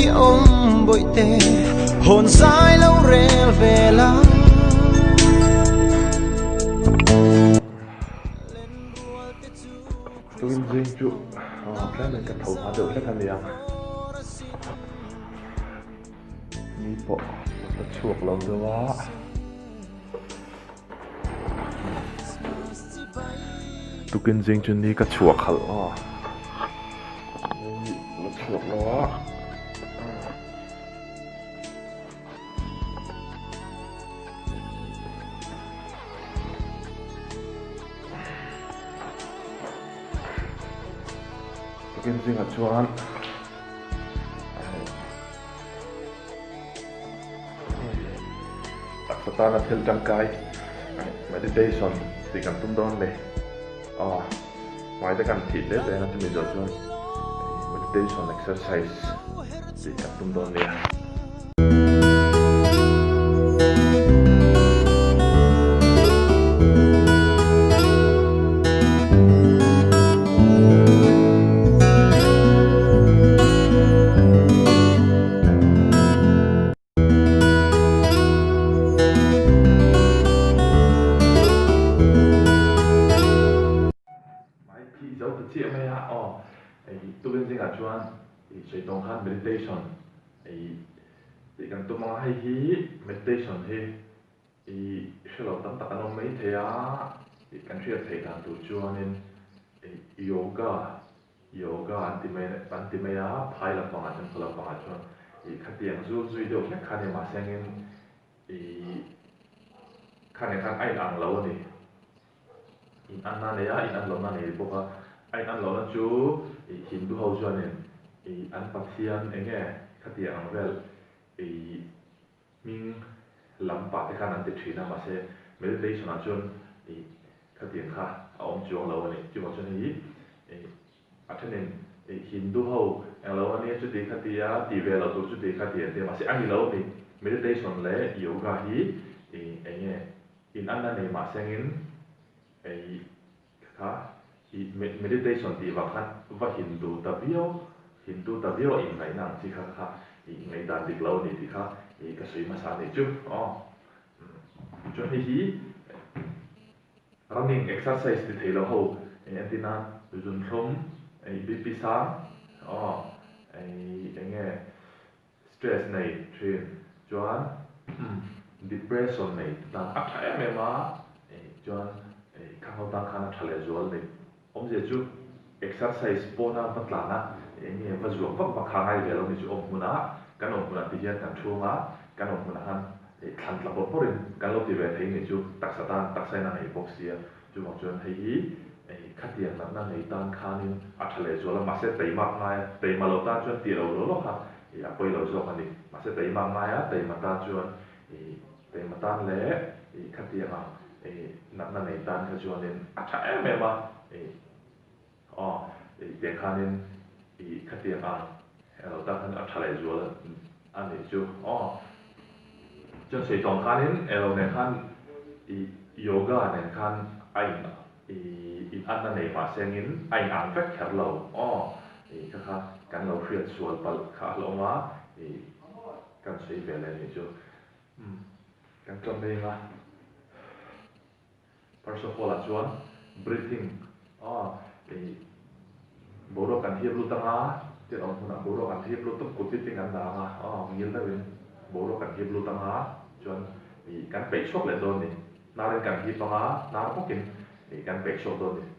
ông bội tê hồn sai lâu rê về lá tôi riêng trụ cái mình cắt thầu hóa được cái thằng này mi bộ một chuột lâu đó tôi kinh riêng chuyện này cái chuột khẩu một chuột đó kinh riêng ở chuột Satana thil tangkai meditation thì kan tum don le ngoài cái kan thi le te na tumi zot chuan meditation exercise thì kan tum don le dấu tự chia mấy hả tôi bên riêng là chuan sẽ đồng hành meditation thì cần tôi mang hay hí meditation thì sẽ làm tấm tập anh mấy thế á thì cần chuyên thầy làm tụ chuan nên yoga anti mấy á phải là bằng anh phải là bằng anh chuan thì khát tiếng duy được các khán mà xem nên khán ai ăn lâu này in ăn này á in ăn lâu này bố anh ăn lâu chú Hindu hậu cho nên anh Pathian anh nghe khát tiếng ăn vel mình làm bát cái khăn ăn tết thìn mà sẽ meditation anh chun khát tiếng khá ông chú ông lâu này chú ông cho nên anh nên Hindu hậu anh lâu này chú đi khát tiếng đi về lâu chú đi khát tiếng thì mà sẽ anh lâu thì meditation lẽ yoga hi anh nghe in ăn này mà sẽ in khá meditation thì vào khăn và Hindu tabio in ngày nào thì khá ngày đàn được lâu này thì khá cái suy mà sao này chứ cho nên hi running exercise thì thấy lâu hậu anh tin anh dùng không BP sáng anh nghe stress này train cho depression này đang áp thái em mà cho khang hậu tăng khang thale zual này ông giờ chú exercise bona bắt là na anh em vật dụng vấp vào khang ai về lâu này chú ông muốn á cái ông muốn thì hiện càng chua á cái ông muốn han khăn là bớt bớt cái lâu thì về thấy này chú tác satan tác sai na này bốc xia chú mong cho thấy ý khát tiền lắm na này tăng khang nên áp thale zual mà sẽ tẩy mạc ngay tẩy mà lâu ta cho tiền lâu đó ha quay lâu zual này mà sẽ tẩy mạc ngay á tẩy mà ta cho tẩy mà ta lẽ khát tiền à nặng này tan cái cho nên chạy em mà để khăn nên khát tiền rồi ta khăn chạy lại rồi anh ấy chú cho sự tổng khăn nên này khăn yoga này khăn anh anh này mà xem những anh ăn phép khát lâu cái khăn cái lâu phiền xuân bal khát lâu mà cái sự về này chú cái trong đây là first of all là chuan breathing bố đồ cần hiệp luôn tăng á thì ông cũng là bố đồ cần hiệp luôn tất cột tiếng ăn đá mà nghiến ra bên bố đồ cần hiệp luôn tăng á chuan thì cái bể sốt lại rồi này nào lên cần hiệp tăng á nào có kinh thì cái bể sốt rồi này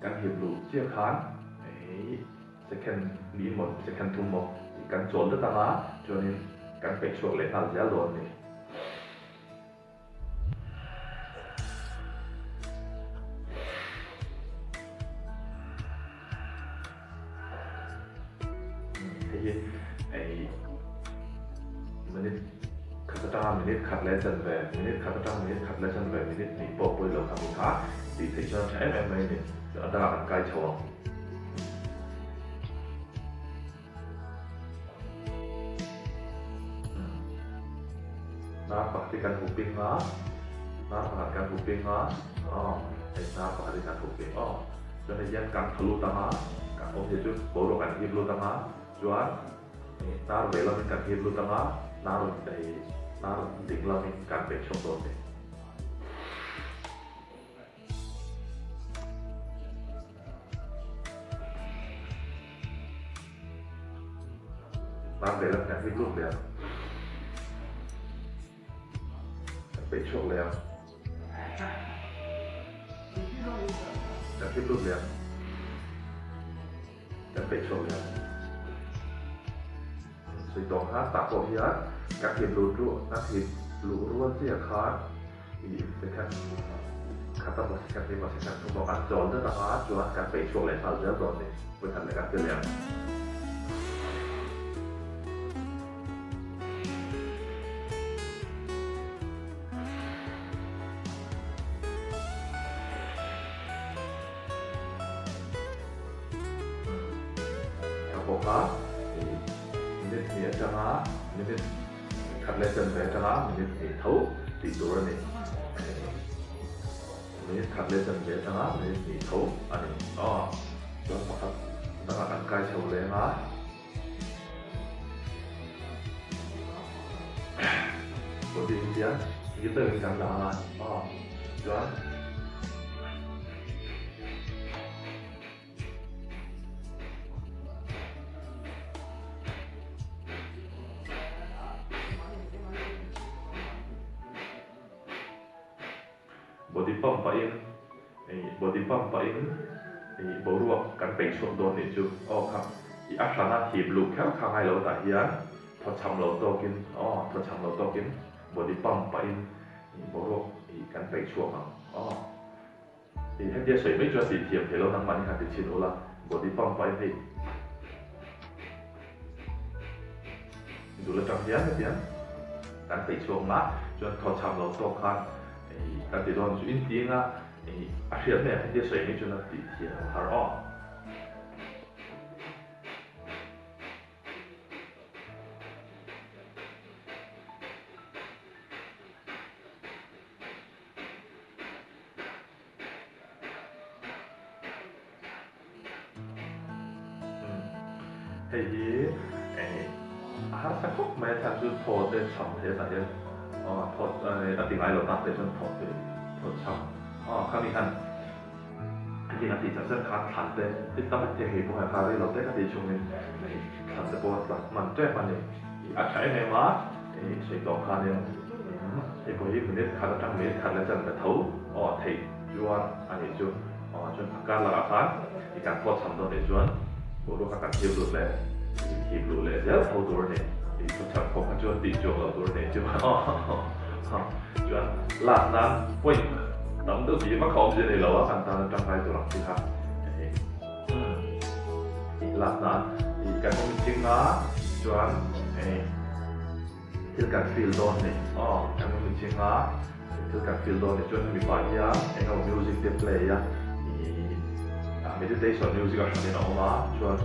căn hiệp lụ chia khán second lý một second thu một thì căn trốn rất tăng á cho nên căn phải chuộc lấy nào giá luôn này minute khát lấy chân về minute khát lấy chân về minute nghỉ bộ bơi lội khám phá thì thị trường trẻ em này đã đa cái chỗ na praktikan huping na praktikan huping na praktikan huping kemudian kan halu tanga kan itu baru kan hiblu tanga jual na bela kan hiblu tanga na dingla kan besok deh na bela kan hiblu ya besok ya kan hiblu ya kan besok ya suy tổng hát tạo phổ hiến các hiệp lũ ruộng các hiệp lũ ruộng sẽ khá thì sẽ khác khá tâm là các hiệp mà sẽ khác không có ăn tròn rất là hóa cho các bể chuột lại tạo rất rồi với thành là các tiêu liệu các bộ hóa mình nghĩa cho nó mình thật lệ chân về cho nó mình thấu thì đủ rồi mình thật lệ chân về cho nó mình thấu anh cho một thật nó là ăn cay sầu lệ nó một điều gì á những từ cảm là cho body pump pain boruak kan pei chok don ni chu kha i ashana hip lu kha ngai lo ta hian tho cham lo to kin tho cham lo to kin body pump pain boruak kan pei chok thì hết dia sợi mấy cho thì thiệp thì lâu năng mạnh hạt thì chín là body pump pain thì dù là trong hiến thì kan pei chok na cho tho cham lo to khan kan ti don chu in ti nga a hian ne dia sợi mấy cho nó thì thiệp har thì har sắc khúc mấy thằng chú thọ để chậm thế này thọ tiếng Ai lo tát để cho thọ chậm khang đi hành thì là thì chẳng rất khá thẳng đấy thì tâm thì hiểu của hai cái lo tết thì chúng mình thẳng để bộ là mình trẻ mình thì trái này mà thì sẽ có khá nhiều thì có những cái khá là trang mỹ khá là chân để thấu thì chuan anh ấy chu chuan cả là khá thì càng thọ chậm đó để chuan bộ đồ các hiệp lụt lệ rất thâu tuổi này thì chúng ta không có chuyện tỷ chuột ở tuổi này chứ chuyện lạt nan quên đóng được gì mà không gì này lâu á ta trong hai tuổi thì ha lạt nan thì cái công trình á chuyện thì cái field don này cái công trình á thì cái field don này chuyện mình phải ya cái music display ya meditation music ở trong này nó chuyện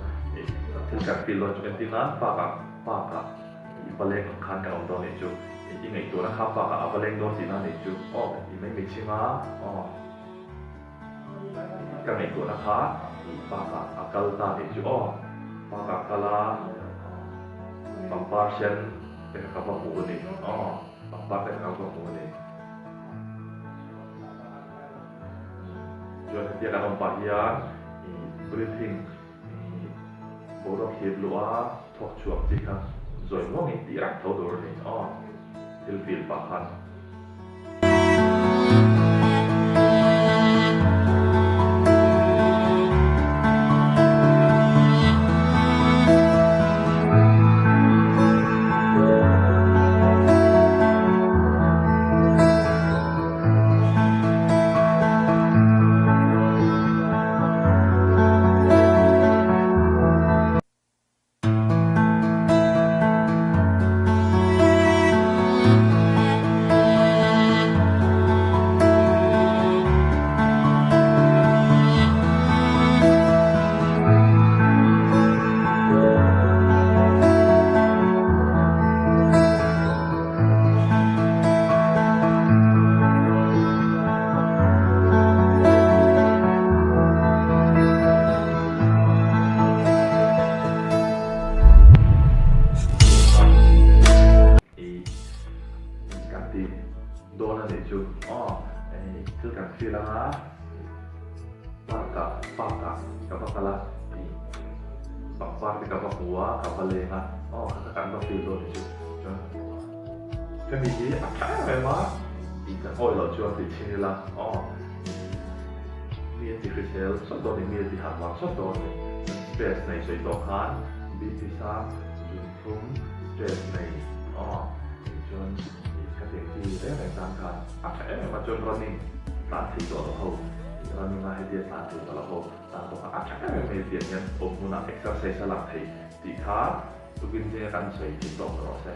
ถึงการฟิลโลจุกันที่นั้นปากอีบาเล่งคันกันออกตอนนี้จูอีไงตัวนะครับปากอับาเล่งโดนสีนั่นนี่จูอีไม่มีชิมากันไงตัวนะคะอีปากอักลตานี่จูปากอักลาปังปาเชนเป็นคำว่าหูนี่ปังปาเป็นคำว่าหูนี่จนที่การปัญญาอีบริทิ้งbộ đồ hiệp lúa thuộc chuột gì cả rồi ngó nghịch tí rắc thấu đồ này thì phiền bạc hẳn paka kapakala pakpar di kapakua kapalenga kan feel lo itu kan ini apa memang ikan oil lo jual di sini lahมีติดเซลล์ส่วนตัวนี้มีติดหักวางส่วนตัวนี้สเตรสในส่วนตัวคันบีพิซซ่าจุดทุ่มสเตรสในจนกระเทียมที่ได้แบ่งตามคันมาจนรันนิ่งตามที่ตัวเรารันนิ่งมาให้เดียตามที่ตัวเราตามตัวไม่เดียเนี่ยผมมุ่งหน้าเอ็กซ์ไซส์สลับที่ขาตุกินเจกันใช้ที่ตัวเราใช่